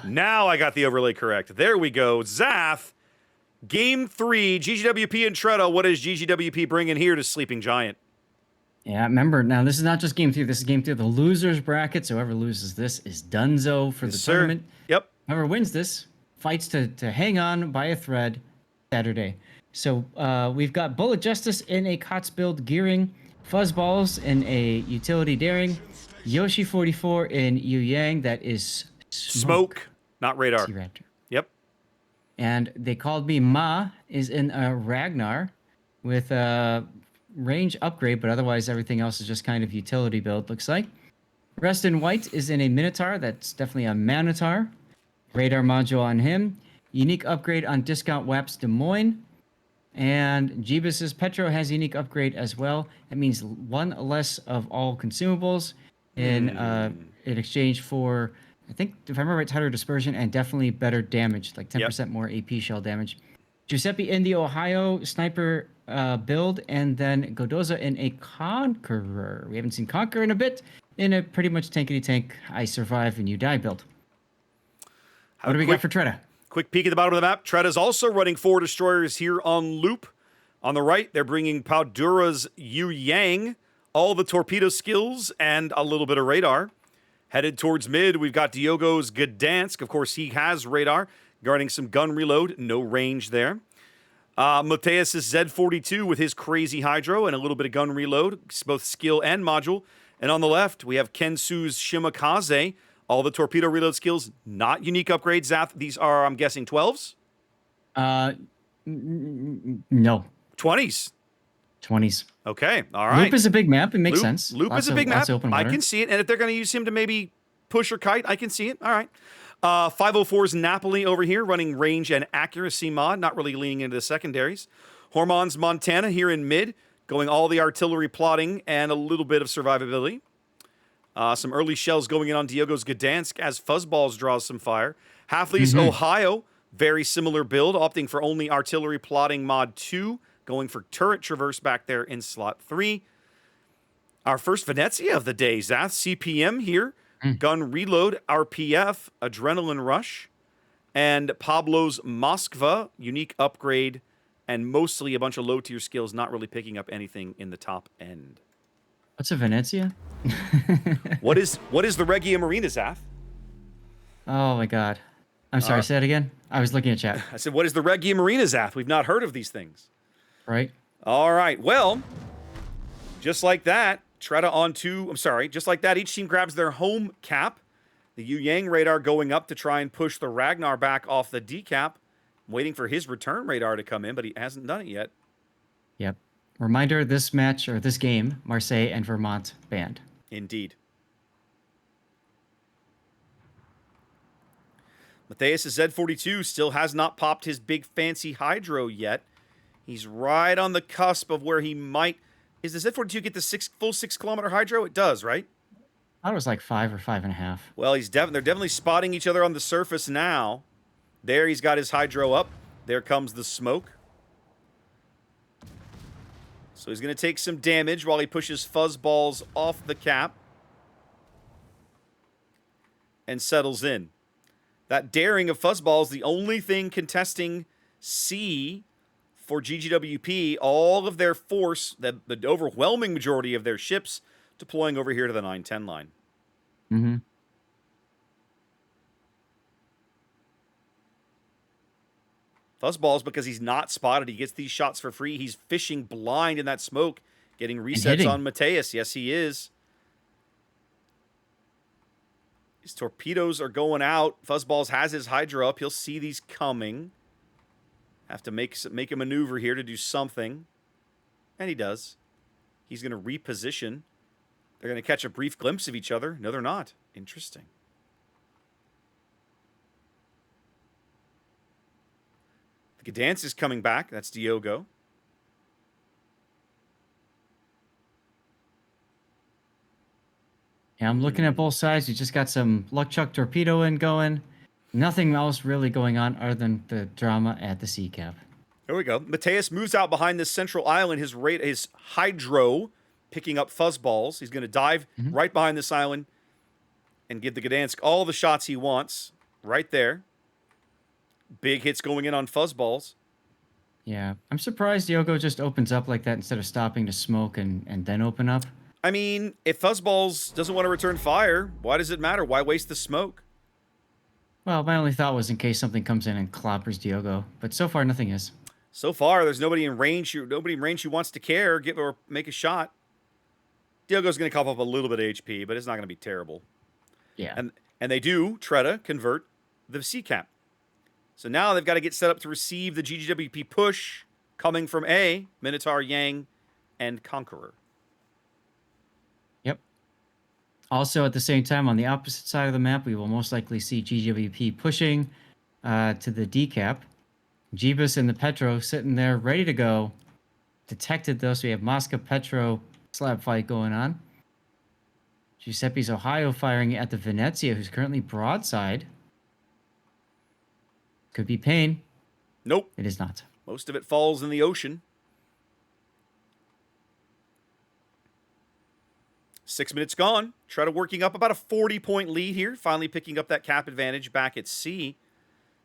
Now I got the overlay correct. There we go. Zath, Game 3, GGWP and TRETA. What is GGWP bringing here to Sleeping Giant? Yeah, remember, now this is not just Game 3. This is Game 3 of the losers bracket. So whoever loses this is donezo for the tournament. Yep. Whoever wins this fights to hang on by a thread Saturday. So we've got Bullet Justice in a COTS build gearing, Fuzzballs in a utility daring, Yoshi 44 in Yu Yang, that is Smoke, not radar. SeaRaptor. Yep. And They Called Me Ma is in a Ragnar with a range upgrade, but otherwise everything else is just kind of utility build, looks like. Rest in White is in a Minotaur, that's definitely a Manotaur. Radar module on him. Unique upgrade on Discount Waps Des Moines. And Jeebus's Petro has unique upgrade as well. That means one less of all consumables in exchange for, I think, if I remember right, tighter dispersion and definitely better damage, like 10% more AP shell damage. Giuseppe in the Ohio sniper build, and then Godoza in a Conqueror. We haven't seen Conqueror in a bit, in a pretty much tankety tank, I survive and you die build. What do we got for TRETA? Quick peek at the bottom of the map. TRETA's also running 4 destroyers here on loop. On the right, they're bringing Paudura's Yu Yang, all the torpedo skills, and a little bit of radar. Headed towards mid, we've got Diogo's Gdansk. Of course, he has radar, guarding some gun reload. No range there. Mateus' Z42 with his crazy hydro and a little bit of gun reload, both skill and module. And on the left, we have Kensu's Shimakaze, all the torpedo reload skills, not unique upgrades. Zath, these are, I'm guessing, 12s? No. 20s. 20s. Okay, all right. Loop is a big map. It makes sense. Loop is a big map. I can see it. And if they're going to use him to maybe push or kite, I can see it. All right. 504's Napoli over here, running range and accuracy mod, not really leaning into the secondaries. Hormon's Montana here in mid, going all the artillery plotting and a little bit of survivability. Some early shells going in on Diogo's Gdansk as Fuzzballs draws some fire. Halfley's Ohio, very similar build, opting for only artillery plotting mod 2, going for turret traverse back there in slot 3. Our first Venezia of the day, Zath, CPM here. Gun reload, RPF, adrenaline rush, and Pablo's Moskva, unique upgrade, and mostly a bunch of low-tier skills, not really picking up anything in the top end. What's a Venezia? What is the Regia Marina, Zath? Oh my god. I'm sorry, say that again? I was looking at chat. I said, what is the Regia Marina, Zath? We've not heard of these things. Right. All right, well, just like that, TRETA on 2. I'm sorry, just like that, each team grabs their home cap. The Yu Yang radar going up to try and push the Ragnar back off the decap. I'm waiting for his return radar to come in, but he hasn't done it yet. Yep. Reminder, this match, or this game, Marseille and Vermont banned. Indeed. Mateus' Z42 still has not popped his big fancy hydro yet. He's right on the cusp of where he might... Is the Z42 get the full 6 kilometer hydro? It does, right? I thought it was like 5 or 5.5. Well, they're definitely spotting each other on the surface now. There, he's got his hydro up. There comes the smoke. So he's going to take some damage while he pushes Fuzzballs off the cap. And settles in. That daring of Fuzzballs, the only thing contesting C for GGWP, all of their force, the overwhelming majority of their ships, deploying over here to the 9-10 line. Mm-hmm. Fuzzballs, because he's not spotted, he gets these shots for free. He's fishing blind in that smoke, getting resets on Mateus. Yes, he is. His torpedoes are going out. Fuzzballs has his hydra up. He'll see these coming. Have to make a maneuver here to do something. And he does. He's going to reposition. They're going to catch a brief glimpse of each other. No, they're not. Interesting. The Gdansk is coming back. That's Diogo. Yeah, I'm looking at both sides. You just got some Luck Chuck torpedo in going. Nothing else really going on other than the drama at the sea cap. There we go. Mateus moves out behind this central island. His hydro picking up Fuzzballs. He's going to dive right behind this island and give the Gdansk all the shots he wants. right there. Big hits going in on fuzzballs. Yeah. I'm surprised Diogo just opens up like that instead of stopping to smoke and then open up. I mean, if fuzzballs doesn't want to return fire, why does it matter? Why waste the smoke? Well, my only thought was in case something comes in and clobbers Diogo, but so far nothing is. So far, there's nobody in range. Nobody in range who wants to care, give or make a shot. Diogo's going to cough up a little bit of HP, but it's not going to be terrible. Yeah. And they do TRETA convert the C cap. So now they've got to get set up to receive the GGWP push coming from A, Minotaur, Yang, and Conqueror. Yep. Also, at the same time, on the opposite side of the map, we will most likely see GGWP pushing to the D cap. Jeebus and the Petro sitting there ready to go. Detected though, so we have Mosca Petro slap fight going on. Giuseppe's Ohio firing at the Venezia, who's currently broadside. Could be pain. Nope. It is not. Most of it falls in the ocean. 6 minutes gone. Try to working up about a 40-point lead here. Finally picking up that cap advantage back at C.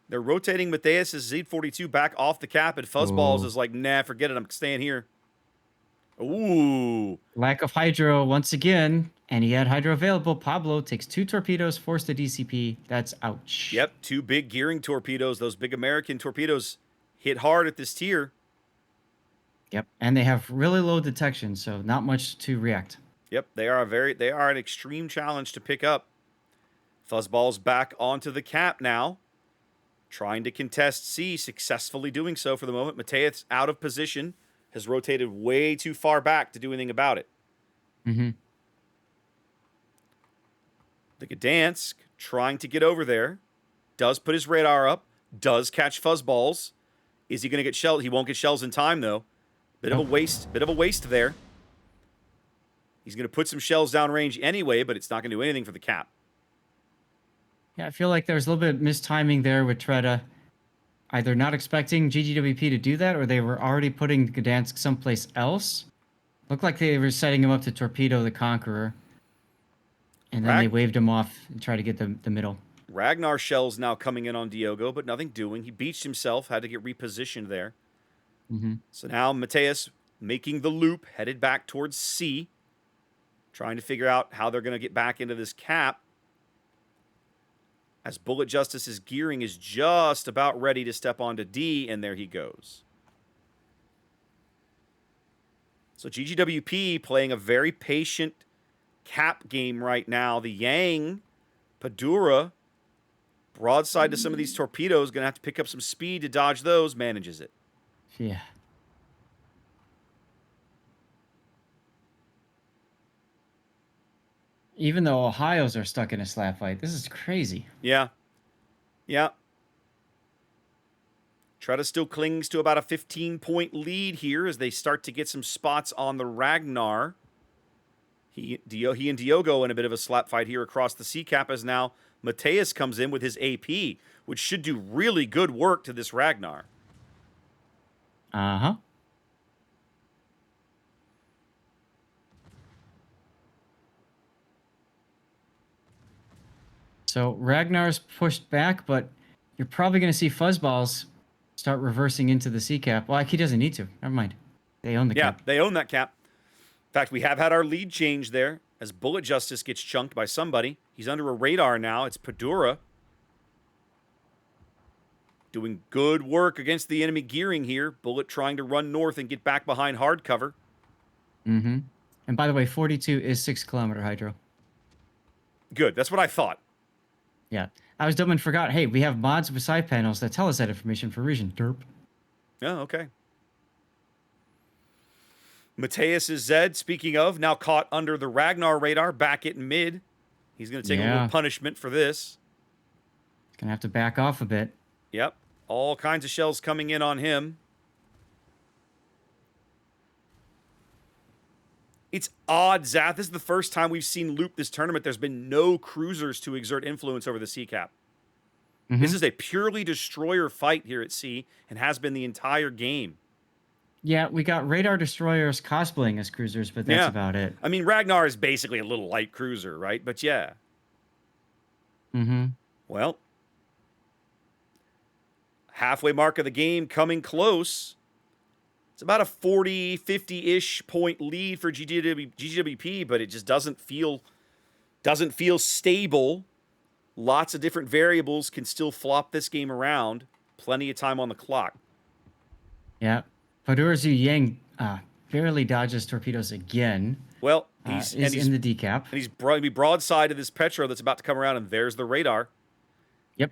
They're rotating Mateus' Z42 back off the cap, and Fuzzballs is like, nah, forget it. I'm staying here. Ooh. Lack of hydro once again, and he had hydro available. Pablo takes 2 torpedoes, forced a DCP. That's ouch. Yep, 2 big gearing torpedoes. Those big American torpedoes hit hard at this tier. Yep, and they have really low detection, so not much to react. Yep, they are an extreme challenge to pick up. Fuzzball's back onto the cap now. Trying to contest C, successfully doing so for the moment. Mateus out of position, has rotated way too far back to do anything about it. Mm-hmm. The Gdansk trying to get over there. Does put his radar up. Does catch Fuzzballs. Is he going to get shells? He won't get shells in time, though. Bit of a waste there. He's going to put some shells downrange anyway, but it's not going to do anything for the cap. Yeah, I feel like there's a little bit of mistiming there with TRETA. Either not expecting GGWP to do that, or they were already putting Gdansk someplace else. Looked like they were setting him up to torpedo the Conqueror. And then they waved him off and tried to get the middle. Ragnar shells now coming in on Diogo, but nothing doing. He beached himself, had to get repositioned there. Mm-hmm. So now Mateus making the loop, headed back towards C. Trying to figure out how they're going to get back into this cap. As Bullet Justice's gearing is just about ready to step onto D, and there he goes. So GGWP playing a very patient cap game right now. The Yang, Padura, broadside to some of these torpedoes, going to have to pick up some speed to dodge those, manages it. Yeah. Even though Ohio's are stuck in a slap fight, this is crazy. Yeah. Yeah. TRETA still clings to about a 15-point lead here as they start to get some spots on the Ragnar. He and Diogo in a bit of a slap fight here across the C cap as now Mateus comes in with his AP, which should do really good work to this Ragnar. Uh-huh. So Ragnar's pushed back, but you're probably going to see Fuzzballs start reversing into the C cap. Well, he doesn't need to. Never mind. They own the cap. Yeah, they own that cap. In fact, we have had our lead change there as Bullet Justice gets chunked by somebody. He's under a radar now. It's Padura. Doing good work against the enemy gearing here. Bullet trying to run north and get back behind hard cover. Mm-hmm. And by the way, 42 is 6-kilometer hydro. Good. That's what I thought. Yeah. I was dumb and forgot. Hey, we have mods with side panels that tell us that information for region. Derp. Oh, okay. Mateus is Zed, speaking of, now caught under the Ragnar radar back at mid. He's going to take a little punishment for this. He's going to have to back off a bit. Yep. All kinds of shells coming in on him. It's odd, Zath. This is the first time we've seen Loop this tournament. There's been no cruisers to exert influence over the sea cap. Mm-hmm. This is a purely destroyer fight here at sea and has been the entire game. Yeah, we got radar destroyers cosplaying as cruisers, but that's about it. I mean, Ragnar is basically a little light cruiser, right? But yeah. Mm-hmm. Well, Halfway mark of the game coming close. It's about a 40, 50-ish point lead for GGWP, but it just doesn't feel stable. Lots of different variables can still flop this game around. Plenty of time on the clock. Yeah. Fedora Zhu Yang barely dodges torpedoes again. Well, he's in the decap. And he's broadside to this Petro that's about to come around, and there's the radar. Yep.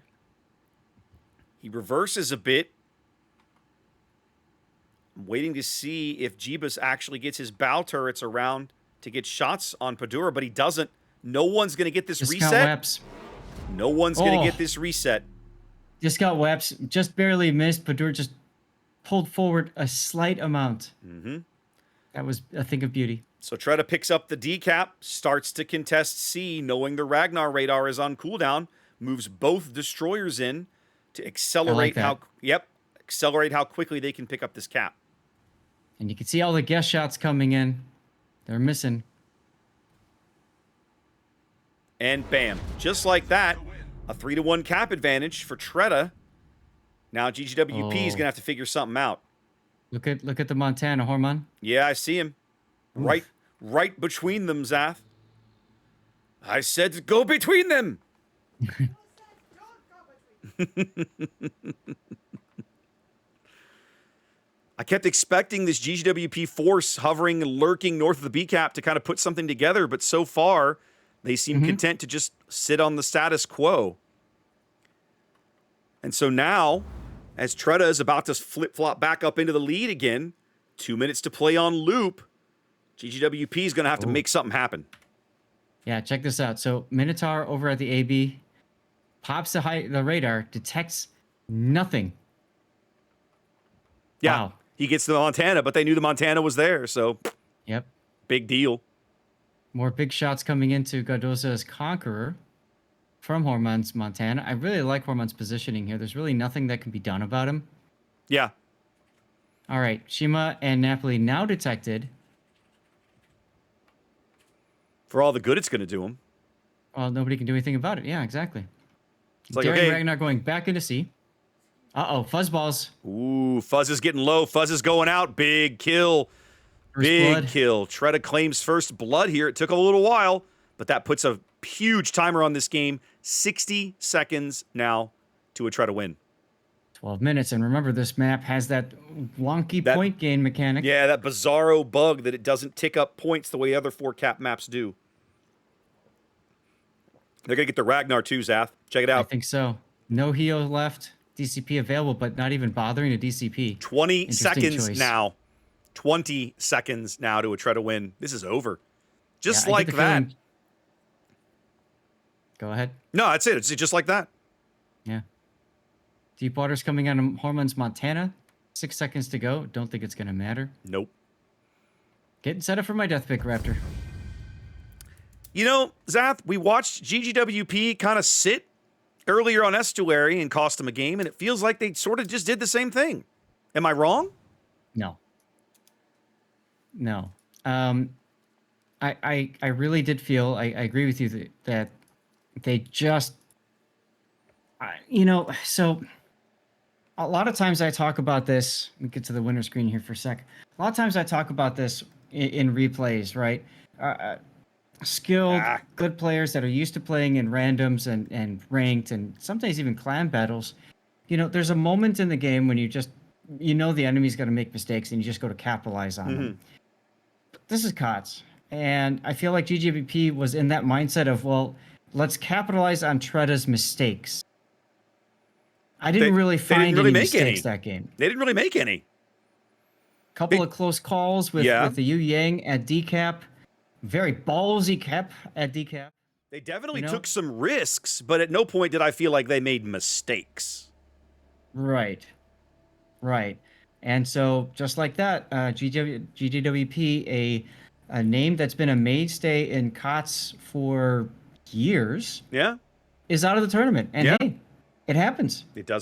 He reverses a bit. I'm waiting to see if Jeebus actually gets his bow turrets around to get shots on Padura, but he doesn't. No one's going to get this Discount reset. Weps. No one's going to get this reset. Discount Weps just barely missed. Padura just pulled forward a slight amount. Mm-hmm. That was a thing of beauty. So TRETA picks up the decap, starts to contest C, knowing the Ragnar radar is on cooldown, moves both destroyers in to accelerate accelerate how quickly they can pick up this cap. And you can see all the guest shots coming in. They're missing. And bam, just like that, a 3-1 cap advantage for TRETA. Now GGWP is going to have to figure something out. Look at the Montana Hormon. Yeah, I see him. Oof. Right between them, Zath. I said to go between them. I kept expecting this GGWP force hovering and lurking north of the B cap to kind of put something together, but so far they seem content to just sit on the status quo. And so now, as TRETA is about to flip-flop back up into the lead again, 2 minutes to play on loop, GGWP is going to have to make something happen. Yeah, check this out. So Minotaur over at the AB pops the radar, detects nothing. Yeah, wow. He gets the Montana, but they knew the Montana was there, so yep, big deal. More big shots coming into Gardosa's Conqueror from Hormon's Montana. I really like Hormon's positioning here. There's really nothing that can be done about him. Yeah. All right, Shima and Napoli now detected. For all the good it's going to do him. Well, nobody can do anything about it. Yeah, exactly. It's like, Daring okay. Ragnar going back into sea. Uh-oh, Fuzzballs. Ooh, Fuzz is getting low. Fuzz is going out. Big kill. Big kill. TRETA claims first blood here. It took a little while, but that puts a huge timer on this game. 60 seconds now to a TRETA win. 12 minutes. And remember, this map has that wonky point gain mechanic. Yeah, that bizarro bug that it doesn't tick up points the way other 4 cap maps do. They're going to get the Ragnar too, Zath. Check it out. I think so. No Heo left. DCP available, but not even bothering to DCP. 20 seconds now. 20 seconds now to a TRETA win. This is over. Just like that. Go ahead. No, that's it. It's just like that. Yeah. Deep water's coming out of Hormon's Montana. 6 seconds to go. Don't think it's going to matter. Nope. Getting set up for my death pick, Raptor. You know, Zath, we watched GGWP kind of sit earlier on Estuary and cost him a game, and it feels like they sort of just did the same thing. Am I wrong? No. No. I really did feel, I agree with you that they just, so a lot of times I talk about this, let me get to the winner screen here for a sec. A lot of times I talk about this in replays, right? Skilled, good players that are used to playing in randoms and ranked and sometimes even clan battles. There's a moment in the game when the enemy's going to make mistakes and you just go to capitalize on them. This is COTS. And I feel like GGWP was in that mindset of, well, let's capitalize on TRETA's mistakes. I didn't really find any mistakes that game. They didn't really make any. Couple of close calls with the Yu Yang at decap. Very ballsy cap at decap. They definitely took some risks, but at no point did I feel like they made mistakes. Right. And so, just like that, GGWP, a name that's been a mainstay in COTS for years, is out of the tournament. And hey, it happens. It does happen.